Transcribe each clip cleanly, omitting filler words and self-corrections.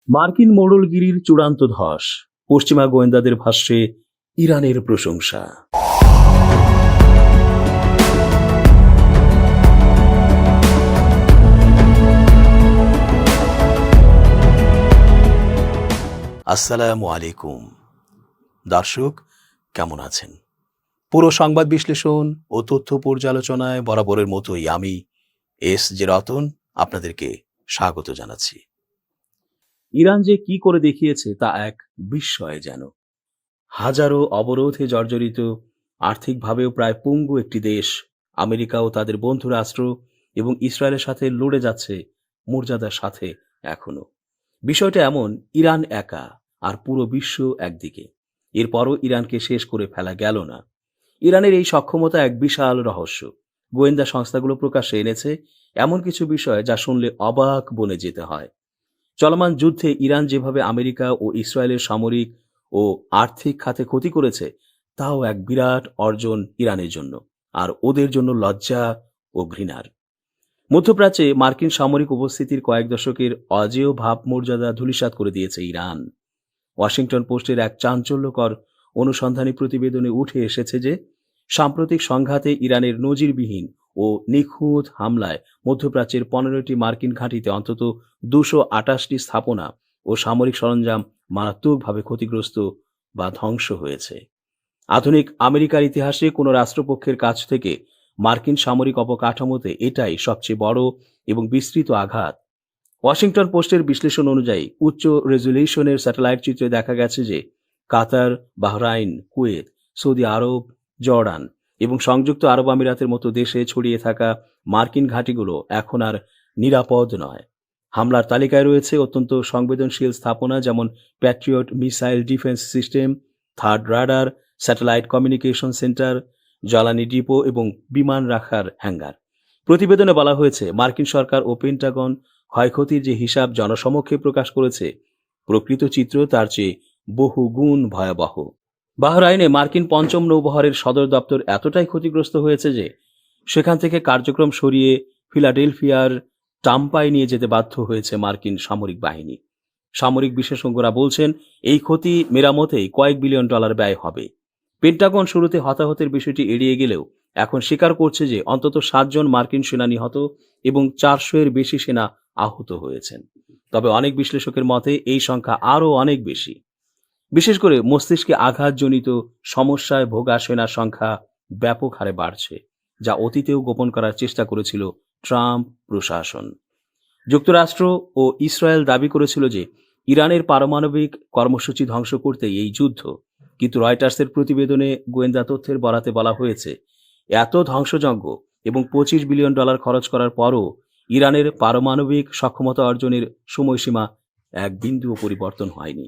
মার্কিন মোড়লগিরির চূড়ান্ত ধস, পশ্চিমা গোয়েন্দাদের ভাষ্যে ইরানের প্রশংসা। আসসালামু আলাইকুম দর্শক, কেমন আছেন? পুরো সংবাদ বিশ্লেষণ ও তথ্য পর্যালোচনায় বরাবরের মতোই আমি এস জে রতন আপনাদেরকে স্বাগত জানাচ্ছি। ইরান যে কি করে দেখিয়েছে তা এক বিস্ময় যেন। হাজারো অবরোধে জর্জরিত, আর্থিকভাবেও প্রায় পঙ্গু একটি দেশ আমেরিকা ও তাদের বন্ধু রাষ্ট্র এবং ইসরায়েলের সাথে লড়ে যাচ্ছে মর্যাদার সাথে। এখনো বিষয়টা এমন, ইরান একা আর পুরো বিশ্ব একদিকে। এরপরও ইরানকে শেষ করে ফেলা গেল না। ইরানের এই সক্ষমতা এক বিশাল রহস্য। গোয়েন্দা সংস্থাগুলো প্রকাশ্যে এনেছে এমন কিছু বিষয় যা শুনলে অবাক বনে যেতে হয়। চলমান যুদ্ধে ইরান যেভাবে আমেরিকা ও ইসরায়েলের সামরিক ও আর্থিক খাতে ক্ষতি করেছে, তাও এক বিরাট অর্জন ইরানের জন্য, আর ওদের জন্য লজ্জা ও ঘৃণার। মধ্যপ্রাচ্যে মার্কিন সামরিক উপস্থিতির কয়েক দশকের অজেয় ভাবমর্যাদা ধূলিসাৎ করে দিয়েছে ইরান। ওয়াশিংটন পোস্টের এক চাঞ্চল্যকর অনুসন্ধানী প্রতিবেদনে উঠে এসেছে যে সাম্প্রতিক সংঘাতে ইরানের নজিরবিহীন ও নিখুঁত হামলায় মধ্যপ্রাচ্যের 15টি মার্কিন ঘাঁটিতে অন্তত 228টি স্থাপনা ও সামরিক সরঞ্জাম মারাত্মকভাবে ক্ষতিগ্রস্ত বা ধ্বংস হয়েছে। আধুনিক আমেরিকার ইতিহাসে কোনো রাষ্ট্রপক্ষের কাছ থেকে মার্কিন সামরিক অবকাঠামোতে এটাই সবচেয়ে বড় এবং বিস্তৃত আঘাত। ওয়াশিংটন পোস্টের বিশ্লেষণ অনুযায়ী উচ্চ রেজুলেশনের স্যাটেলাইট চিত্রে দেখা গেছে যে কাতার, বাহরাইন, কুয়েত, সৌদি আরব, জর্ডান এবং সংযুক্ত আরব আমিরাতের মতো দেশে ছড়িয়ে থাকা মার্কিন ঘাঁটিগুলো এখন আর নিরাপদ নয়। হামলার তালিকায় রয়েছে অত্যন্ত সংবেদনশীল স্থাপনা যেমন Patriot missile defence system, third radar, satellite communication centre, জ্বালানি ডিপো এবং বিমান রাখার হ্যাঙ্গার। প্রতিবেদনে বলা হয়েছে, মার্কিন সরকার ও পেন্টাগন ক্ষয়ক্ষতির যে হিসাব জনসমক্ষে প্রকাশ করেছে, প্রকৃত চিত্র তার চেয়ে বহু গুণ ভয়াবহ। বাহরাইনে মার্কিন পঞ্চম নৌবহরের সদর দপ্তর এতটাই ক্ষতিগ্রস্ত হয়েছে যে সেখান থেকে কার্যক্রম সরিয়ে ফিলাডেলফিয়ার টাম্পায় নিয়ে যেতে বাধ্য হয়েছে মার্কিন সামরিক বাহিনী। সামরিক বিশেষজ্ঞরা বলছেন, এই ক্ষতি মেরামতেই কয়েক বিলিয়ন ডলার ব্যয় হবে। পেন্টাগন শুরুতে হতাহতের বিষয়টি এড়িয়ে গেলেও এখন স্বীকার করছে যে অন্তত 7 জন মার্কিন সেনা নিহত এবং 400-এর বেশি সেনা আহত হয়েছেন। তবে অনেক বিশ্লেষকের মতে এই সংখ্যা আরও অনেক বেশি। বিশেষ করে মস্তিষ্কে আঘাতজনিত সমস্যায় ভোগা সেনার সংখ্যা ব্যাপক হারে বাড়ছে, যা অতীতেও গোপন করার চেষ্টা করেছিল ট্রাম্প প্রশাসন। যুক্তরাষ্ট্র ও ইসরায়েল দাবি করেছিল যে ইরানের পারমাণবিক কর্মসূচি ধ্বংস করতেই এই যুদ্ধ, কিন্তু রয়টার্সের প্রতিবেদনে গোয়েন্দা তথ্যের বরাতে বলা হয়েছে, এত ধ্বংসযজ্ঞ এবং $25 বিলিয়ন খরচ করার পরও ইরানের পারমাণবিক সক্ষমতা অর্জনের সময়সীমা এক বিন্দুও পরিবর্তন হয়নি।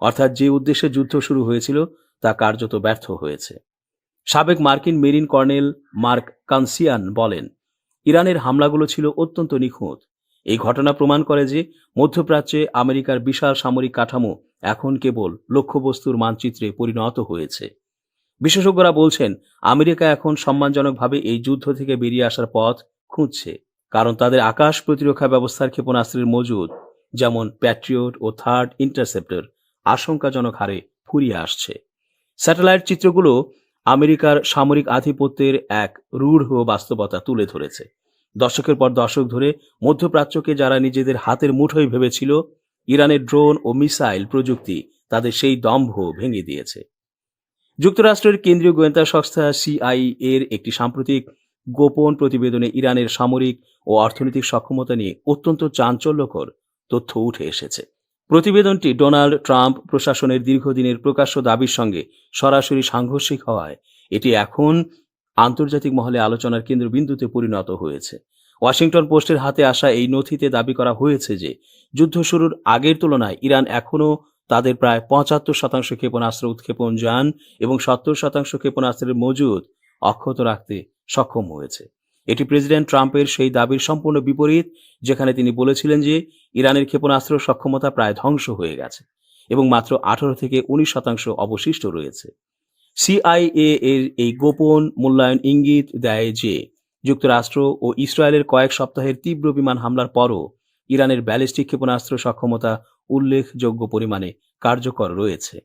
অর্থাৎ যে উদ্দেশ্যে যুদ্ধ শুরু হয়েছিল তা কার্যত ব্যর্থ হয়েছে। সাবেক মার্কিন মেরিন কর্নেল মার্ক কানসিয়ান বলেন, ইরানের হামলাগুলো ছিল অত্যন্ত নিখুঁত। এই ঘটনা প্রমাণ করে যে মধ্যপ্রাচ্যে আমেরিকার বিশাল সামরিক কাঠামো এখন কেবল লক্ষ্যবস্তুর মানচিত্রে পরিণত হয়েছে। বিশেষজ্ঞরা বলছেন, আমেরিকা এখন সম্মানজনকভাবে এই যুদ্ধ থেকে বেরিয়ে আসার পথ খুঁজছে, কারণ তাদের আকাশ প্রতিরক্ষা ব্যবস্থার ক্ষেপণাস্ত্রের মজুদ, যেমন প্যাট্রিয়ট ও থার্ড ইন্টারসেপ্টর, আশঙ্কাজনক হারে ফুরিয়ে আসছে। স্যাটেলাইট চিত্রগুলো আমেরিকার সামরিক আধিপত্যের এক রূঢ় বাস্তবতা তুলে ধরেছে। দশকের পর দশক ধরে মধ্যপ্রাচ্যকে যারা নিজেদের হাতের মুঠোয় ভেবেছিল, ইরানের ড্রোন ও মিসাইল প্রযুক্তি তাদের সেই দম্ভ ভেঙে দিয়েছে। যুক্তরাষ্ট্রের কেন্দ্রীয় গোয়েন্দা সংস্থা সিআইএ এর একটি সাম্প্রতিক গোপন প্রতিবেদনে ইরানের সামরিক ও অর্থনৈতিক সক্ষমতা নিয়ে অত্যন্ত চাঞ্চল্যকর তথ্য উঠে এসেছে। প্রতিবেদনটি ডোনাল্ড ট্রাম্প প্রশাসনের দীর্ঘদিনের প্রকাশ্য দাবির সঙ্গে সরাসরি সাংঘর্ষিক হওয়ায় এটি এখন আন্তর্জাতিক মহলে আলোচনার কেন্দ্রবিন্দুতে পরিণত হয়েছে। ওয়াশিংটন পোস্টের হাতে আসা এই নথিতে দাবি করা হয়েছে যে যুদ্ধ শুরুর আগের তুলনায় ইরান এখনও তাদের প্রায় 75% ক্ষেপণাস্ত্র উৎক্ষেপণ যান এবং 70% ক্ষেপণাস্ত্রের মজুদ অক্ষত রাখতে সক্ষম হয়েছে। এটি প্রেসিডেন্ট ট্রাম্পের সেই দাবির সম্পূর্ণ বিপরীত, যেখানে তিনি বলেছিলেন যে ইরানের ক্ষেপণাস্ত্র সক্ষমতা প্রায় ধ্বংস হয়ে গেছে এবং মাত্র 18 থেকে 19% অবশিষ্ট রয়েছে। সিআইএ এর এই গোপন মূল্যায়ন ইঙ্গিত দেয় যে যুক্তরাষ্ট্র ও ইসরায়েলের কয়েক সপ্তাহের তীব্র বিমান হামলার পরও ইরানের ব্যালিস্টিক ক্ষেপণাস্ত্র সক্ষমতা উল্লেখযোগ্য পরিমাণে কার্যকর রয়েছে।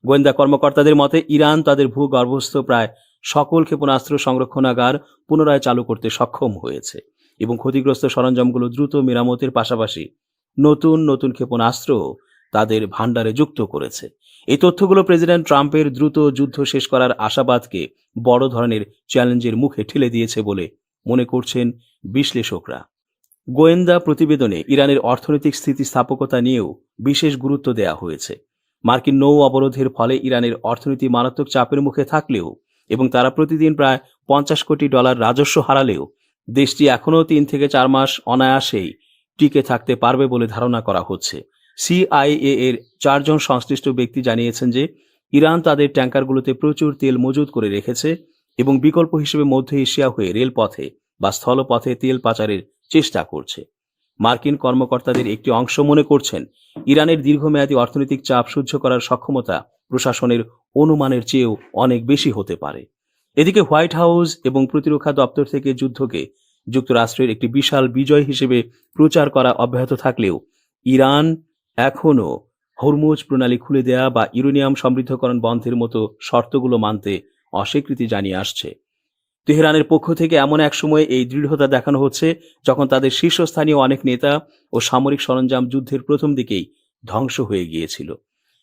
গোয়েন্দা কর্মকর্তাদের মতে ইরান তাদের ভূগর্ভস্থ প্রায় সকল ক্ষেপণাস্ত্র সংরক্ষণাগার পুনরায় চালু করতে সক্ষম হয়েছে এবং ক্ষতিগ্রস্ত সরঞ্জামগুলো দ্রুত মেরামতের পাশাপাশি নতুন নতুন ক্ষেপণাস্ত্র তাদের ভাণ্ডারে যুক্ত করেছে। এই তথ্যগুলো প্রেসিডেন্ট ট্রাম্পের দ্রুত যুদ্ধ শেষ করার আশাবাদকে বড় ধরনের চ্যালেঞ্জের মুখে ঠেলে দিয়েছে বলে মনে করছেন বিশ্লেষকরা। গোয়েন্দা প্রতিবেদনে ইরানের অর্থনৈতিক স্থিতিস্থাপকতা নিয়েও বিশেষ গুরুত্ব দেওয়া হয়েছে। মার্কিন নৌ অবরোধের ফলে ইরানের অর্থনীতি মারাত্মক চাপের মুখে থাকলেও এবং তারা প্রতিদিন প্রায় $50 কোটি রাজস্ব হারালেও দেশটি এখনও 3 থেকে 4 মাস অনায়াসেই টিকে থাকতে পারবে বলে ধারণা করা হচ্ছে। সিআইএ এর 4 জন সংশ্লিষ্ট ব্যক্তি জানিয়েছেন যে ইরান তাদের ট্যাঙ্কারগুলোতে প্রচুর তেল মজুত করে রেখেছে এবং বিকল্প হিসেবে মধ্য এশিয়া হয়ে রেলপথে বা স্থলপথে তেল পাচারের চেষ্টা করছে। মার্কিন কর্মকর্তাদের একটি অংশ মনে করছেন ইরানের দীর্ঘমেয়াদী অর্থনৈতিক চাপ সহ্য করার সক্ষমতা প্রশাসনের অনুমানের চেয়েও অনেক বেশি হতে পারে। এদিকে হোয়াইট হাউস এবং প্রতিরক্ষা দপ্তর থেকে যুদ্ধকে যুক্তরাষ্ট্রের একটি বিশাল বিজয় হিসেবে প্রচার করা অব্যাহত থাকলেও ইরান এখনও হরমুজ প্রণালী খুলে দেয়া বা ইউরেনিয়াম সমৃদ্ধকরণ বন্ধের মতো শর্তগুলো মানতে অস্বীকৃতি জানিয়ে আসছে। তেহরানের পক্ষ থেকে এমন এক সময়ে এই দৃঢ়তা দেখানো হচ্ছে যখন তাদের শীর্ষস্থানীয় অনেক নেতা ও সামরিক সরঞ্জাম যুদ্ধের প্রথম দিকেই ধ্বংস হয়ে গিয়েছিল।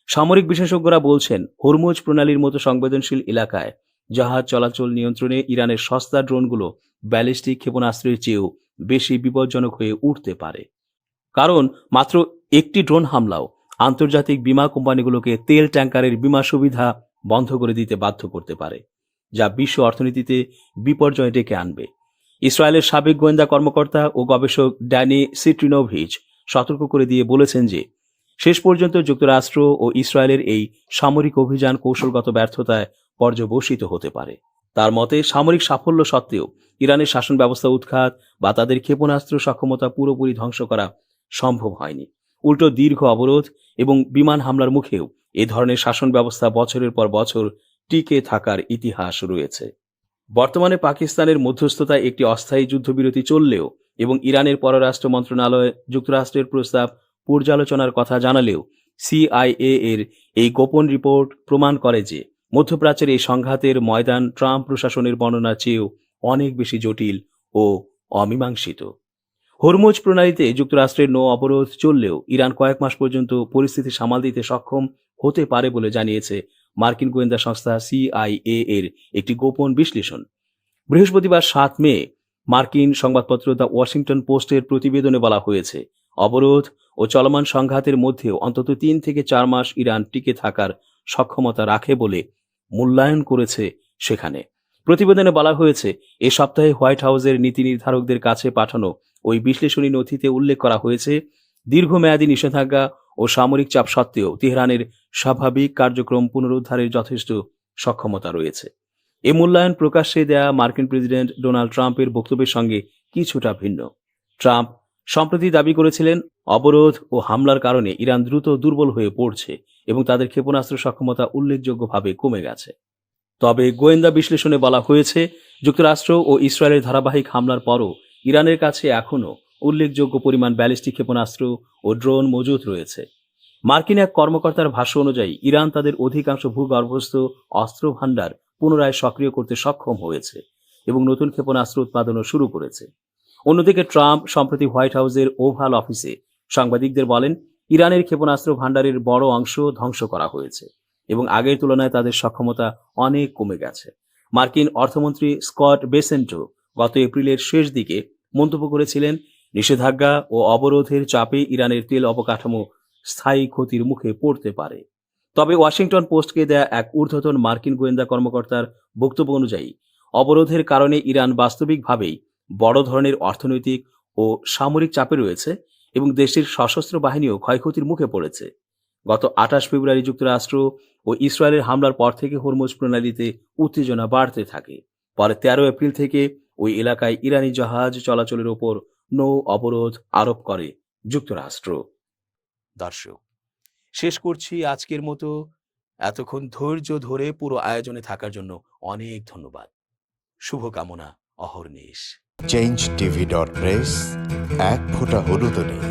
সামরিক বিশেষজ্ঞরা বলছেন হরমুজ প্রণালীর মতো সংবেদনশীল এলাকায় জাহাজ চলাচল নিয়ন্ত্রণে ইরানের সস্তা ড্রোনগুলো ব্যালিস্টিক ক্ষেপণাস্ত্রের চেয়েও বেশি বিপজ্জনক হয়ে উঠতে পারে। কারণ মাত্র একটি ড্রোন হামলাও আন্তর্জাতিক বিমা কোম্পানিগুলোকে তেল ট্যাঙ্কারের বিমা সুবিধা বন্ধ করে দিতে বাধ্য করতে পারে, যা বিশ্ব অর্থনীতিতে বিপর্যয় ডেকে আনবে। ইসরায়েলের সাবেক গোয়েন্দা কর্মকর্তা ও গবেষক ড্যানি সিট্রিনোভিচ সতর্ক করে দিয়ে বলেছেন যে শেষ পর্যন্ত যুক্তরাষ্ট্র ও ইসরায়েলের এই সামরিক অভিযান কৌশলগত ব্যর্থতায় পর্যবসিত হতে পারে। তার মতে সামরিক সাফল্য সত্ত্বেও ইরানের শাসন ব্যবস্থা উৎখাত বা তাদের ক্ষেপণাস্ত্র সক্ষমতা পুরোপুরি ধ্বংস করা সম্ভব হয়নি। উল্টো দীর্ঘ অবরোধ এবং বিমান হামলার মুখেও এ ধরনের শাসন ব্যবস্থা বছরের পর বছর টিকে থাকার ইতিহাস রয়েছে। বর্তমানে পাকিস্তানের মধ্যস্থতায় একটি অস্থায়ী যুদ্ধবিরতি চললেও এবং ইরানের পররাষ্ট্র মন্ত্রণালয় যুক্তরাষ্ট্রের প্রস্তাব পর্যালোচনার কথা জানালেও সিআইএ এর এই গোপন রিপোর্ট প্রমাণ করে যে মধ্যপ্রাচ্যের এই সংঘাতের ময়দান ট্রাম্প প্রশাসনের বর্ণনার চেয়েও অনেক বেশি জটিল ও অমীমাংসিত। হরমুজ প্রণালীতে যুক্তরাষ্ট্রের নৌ অবরোধ চললেও ইরান কয়েক মাস পর্যন্ত পরিস্থিতি সামাল দিতে সক্ষম হতে পারে বলে জানিয়েছে মার্কিন গোয়েন্দা সংস্থা সিআইএ এর একটি গোপন বিশ্লেষণ। বৃহস্পতিবার 7 মে মার্কিন সংবাদপত্র দ্য ওয়াশিংটন পোস্টের প্রতিবেদনে বলা হয়েছে অবরোধ ও চলমান সংঘাতের মধ্যেও অন্তত 3 থেকে 4 মাস ইরান টিকে থাকার সক্ষমতা রাখে বলে মূল্যায়ন করেছে সেখানে। প্রতিবেদনে বলা হয়েছে এ সপ্তাহে হোয়াইট হাউসের নীতি নির্ধারকদের কাছে পাঠানো ওই বিশ্লেষণী নথিতে উল্লেখ করা হয়েছে দীর্ঘমেয়াদী নিষেধাজ্ঞা ও সামরিক চাপ সত্ত্বেও তেহরানের স্বাভাবিক কার্যক্রম পুনরুদ্ধারের যথেষ্ট সক্ষমতা রয়েছে। এ মূল্যায়ন প্রকাশ্যে দেয়া মার্কিন প্রেসিডেন্ট ডোনাল্ড ট্রাম্পের বক্তব্যের সঙ্গে কিছুটা ভিন্ন। ট্রাম্প সম্প্রতি দাবি করেছিলেন অবরোধ ও হামলার কারণে ইরান দ্রুত দুর্বল হয়ে পড়ছে এবং তাদের ক্ষেপণাস্ত্র সক্ষমতা উল্লেখযোগ্যভাবে কমে গেছে। তবে গোয়েন্দা বিশ্লেষণে বলা হয়েছে যুক্তরাষ্ট্র ও ইসরায়েলের ধারাবাহিক হামলার পরও ইরানের কাছে এখনও উল্লেখযোগ্য পরিমাণ ব্যালিস্টিক ক্ষেপণাস্ত্র ও ড্রোন মজুত রয়েছে। মার্কিন এক কর্মকর্তার ভাষ্য অনুযায়ী ইরান তাদের অধিকাংশ ভূগর্ভস্থ অস্ত্র ভাণ্ডার পুনরায় সক্রিয় করতে সক্ষম হয়েছে এবং নতুন ক্ষেপণাস্ত্র উৎপাদনও শুরু করেছে। অন্যদিকে ট্রাম্প সম্প্রতি হোয়াইট হাউসের ওভাল অফিসে সাংবাদিকদের বলেন ইরানের ক্ষেপণাস্ত্র ভাণ্ডারের বড় অংশ ধ্বংস করা হয়েছে এবং আগের তুলনায় তাদের সক্ষমতা অনেক কমে গেছে। মার্কিন অর্থমন্ত্রী স্কট বেসেন্টো গত এপ্রিলের শেষ দিকে মন্তব্য করেছিলেন নিষেধাজ্ঞা ও অবরোধের চাপে ইরানের তেল অবকাঠামো স্থায়ী ক্ষতির মুখে পড়তে পারে। তবে ওয়াশিংটন পোস্টকে দেয়া এক ঊর্ধ্বতন মার্কিন গোয়েন্দা কর্মকর্তার বক্তব্য অনুযায়ী অবরোধের কারণে ইরান বাস্তবিকভাবেই বড় ধরনের অর্থনৈতিক ও সামরিক চাপে রয়েছে এবং দেশটির সশস্ত্র বাহিনীও ক্ষয়ক্ষতির মুখে পড়েছে। গত 28 ফেব্রুয়ারি যুক্তরাষ্ট্র ও ইসরায়েলের হামলার পর থেকে হরমুজ প্রণালীতে উত্তেজনা বাড়তে থাকে। পরে 13 এপ্রিল থেকে ওই এলাকায় ইরানি জাহাজ চলাচলের ওপর নৌ অবরোধ আরোপ করে যুক্তরাষ্ট্র। দর্শক, শেষ করছি আজকের মতো। এতক্ষণ ধৈর্য ধরে পুরো আয়োজনে থাকার জন্য অনেক ধন্যবাদ। শুভকামনা অহর্নিশ। চেঞ্জ টিভি.প্রেস, এক ফোঁটা হলুদও নেই।